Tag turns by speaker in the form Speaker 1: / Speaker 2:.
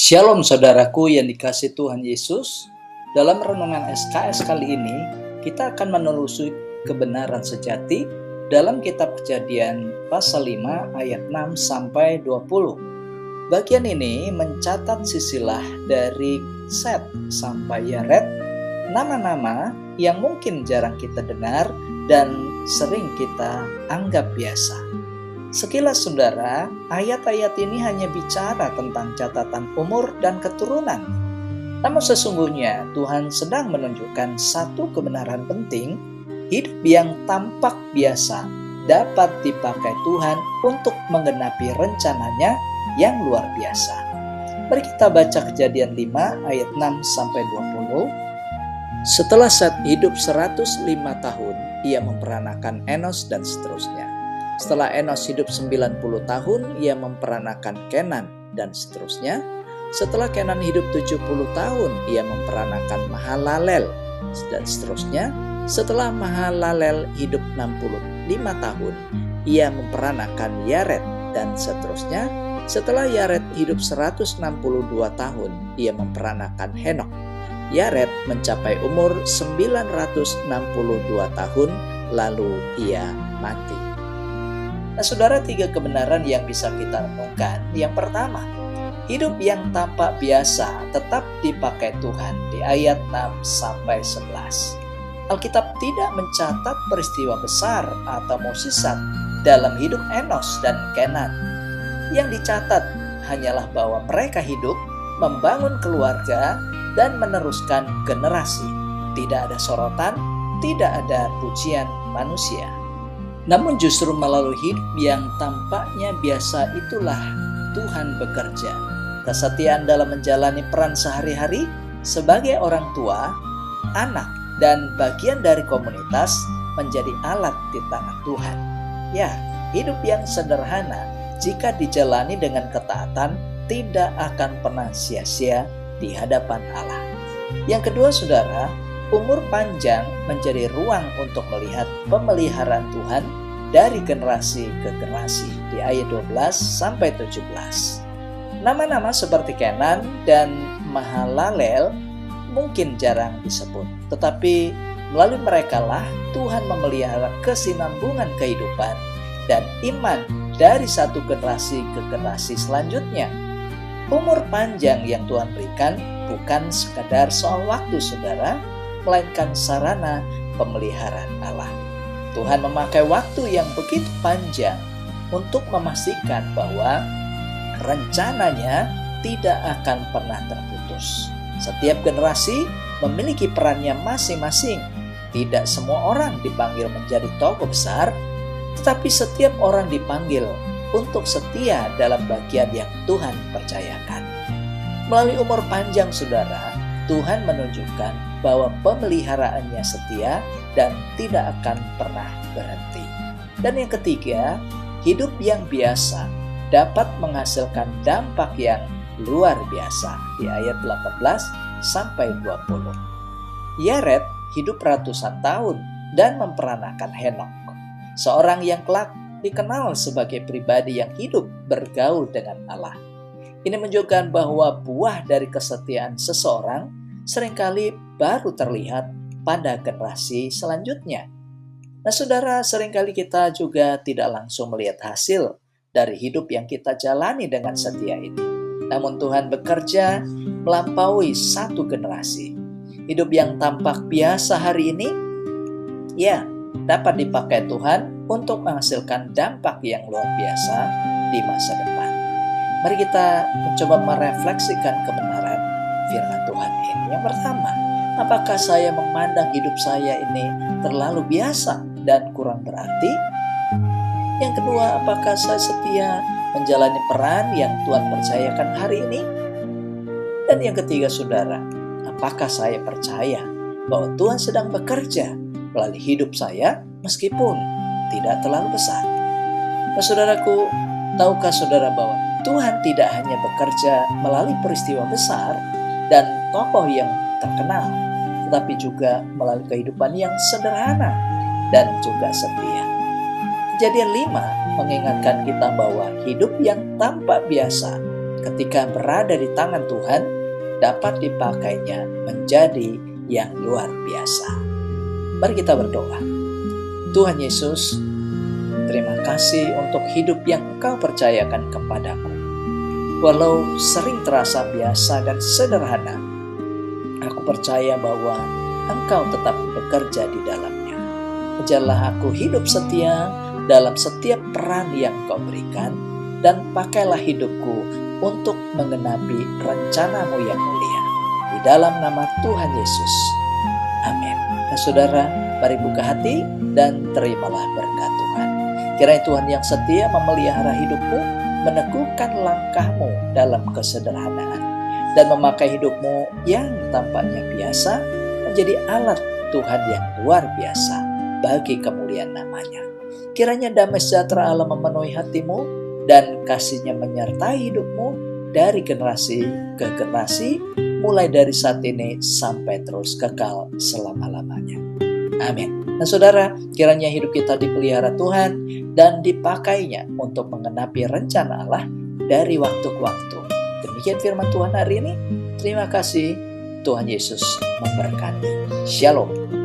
Speaker 1: Shalom saudaraku yang dikasihi Tuhan Yesus. Dalam renungan SKS kali ini, kita akan menelusuri kebenaran sejati dalam kitab Kejadian pasal 5 ayat 6 sampai 20. Bagian ini mencatat silsilah dari Set sampai Yared, nama-nama yang mungkin jarang kita dengar dan sering kita anggap biasa. Sekilas saudara, ayat-ayat ini hanya bicara tentang catatan umur dan keturunan. Namun sesungguhnya Tuhan sedang menunjukkan satu kebenaran penting, hidup yang tampak biasa dapat dipakai Tuhan untuk menggenapi rencananya yang luar biasa. Mari kita baca Kejadian 5 ayat 6 sampai 20. Setelah Set hidup 105 tahun, ia memperanakan Enos dan seterusnya. Setelah Enos hidup 90 tahun, ia memperanakan Kenan dan seterusnya. Setelah Kenan hidup 70 tahun, ia memperanakan Mahalalel dan seterusnya. Setelah Mahalalel hidup 65 tahun, ia memperanakan Yared dan seterusnya. Setelah Yared hidup 162 tahun, ia memperanakan Henok. Yared mencapai umur 962 tahun, lalu ia mati. Nah saudara, tiga kebenaran yang bisa kita renungkan. Yang pertama, hidup yang tampak biasa tetap dipakai Tuhan di ayat 6 sampai 11. Alkitab tidak mencatat peristiwa besar atau mukjizat dalam hidup Enos dan Kenan. Yang dicatat hanyalah bahwa mereka hidup, membangun keluarga, dan meneruskan generasi. Tidak ada sorotan, tidak ada pujian manusia. Namun justru melalui hidup yang tampaknya biasa itulah Tuhan bekerja. Kesetiaan dalam menjalani peran sehari-hari sebagai orang tua, anak, dan bagian dari komunitas menjadi alat di tangan Tuhan. Ya, hidup yang sederhana jika dijalani dengan ketaatan tidak akan pernah sia-sia di hadapan Allah. Yang kedua saudara, umur panjang menjadi ruang untuk melihat pemeliharaan Tuhan dari generasi ke generasi di ayat 12 sampai 17. Nama-nama seperti Kenan dan Mahalalel mungkin jarang disebut, tetapi melalui merekalah Tuhan memelihara kesinambungan kehidupan dan iman dari satu generasi ke generasi selanjutnya. Umur panjang yang Tuhan berikan bukan sekadar soal waktu saudara, melainkan sarana pemeliharaan Allah. Tuhan memakai waktu yang begitu panjang untuk memastikan bahwa rencananya tidak akan pernah terputus. Setiap generasi memiliki perannya masing-masing. Tidak semua orang dipanggil menjadi tokoh besar, tetapi setiap orang dipanggil untuk setia dalam bagian yang Tuhan percayakan. Melalui umur panjang saudara, Tuhan menunjukkan bahwa pemeliharaannya setia dan tidak akan pernah berhenti. Dan yang ketiga, hidup yang biasa dapat menghasilkan dampak yang luar biasa di ayat 18 sampai 20. Yared hidup ratusan tahun dan memperanakan Henok, seorang yang kelak dikenal sebagai pribadi yang hidup bergaul dengan Allah. Ini menunjukkan bahwa buah dari kesetiaan seseorang seringkali baru terlihat pada generasi selanjutnya. Nah saudara, seringkali kita juga tidak langsung melihat hasil dari hidup yang kita jalani dengan setia ini. Namun Tuhan bekerja melampaui satu generasi. Hidup yang tampak biasa hari ini, ya, dapat dipakai Tuhan untuk menghasilkan dampak yang luar biasa di masa depan. Mari kita mencoba merefleksikan kebenaran firman Tuhan ini. Yang pertama, apakah saya memandang hidup saya ini terlalu biasa dan kurang berarti? Yang kedua, apakah saya setia menjalani peran yang Tuhan percayakan hari ini? Dan yang ketiga saudara, apakah saya percaya bahwa Tuhan sedang bekerja melalui hidup saya meskipun tidak terlalu besar? Nah saudaraku, tahukah saudara bahwa Tuhan tidak hanya bekerja melalui peristiwa besar dan tokoh yang terkenal, tetapi juga melalui kehidupan yang sederhana dan juga setia. Kejadian 5 mengingatkan kita bahwa hidup yang tampak biasa ketika berada di tangan Tuhan dapat dipakainya menjadi yang luar biasa. Mari kita berdoa. Tuhan Yesus, terima kasih untuk hidup yang Engkau percayakan kepadaku. Walau sering terasa biasa dan sederhana, aku percaya bahwa Engkau tetap bekerja di dalamnya. Ajarlah aku hidup setia dalam setiap peran yang Engkau berikan, dan pakailah hidupku untuk menggenapi rencana-Mu yang mulia. Di dalam nama Tuhan Yesus. Amin. Nah, saudara, mari buka hati dan terimalah berkat Tuhan. Kiranya Tuhan yang setia memelihara hidupmu, meneguhkan langkahmu dalam kesederhanaan, dan memakai hidupmu yang tampaknya biasa menjadi alat Tuhan yang luar biasa bagi kemuliaan namanya. Kiranya damai sejahtera Allah memenuhi hatimu dan kasih-Nya menyertai hidupmu dari generasi ke generasi, mulai dari saat ini sampai terus kekal selama-lamanya. Amin. Nah saudara, kiranya hidup kita dipelihara Tuhan dan dipakainya untuk menggenapi rencana Allah dari waktu ke waktu. Demikian firman Tuhan hari ini. Terima kasih. Tuhan Yesus memberkati. Shalom.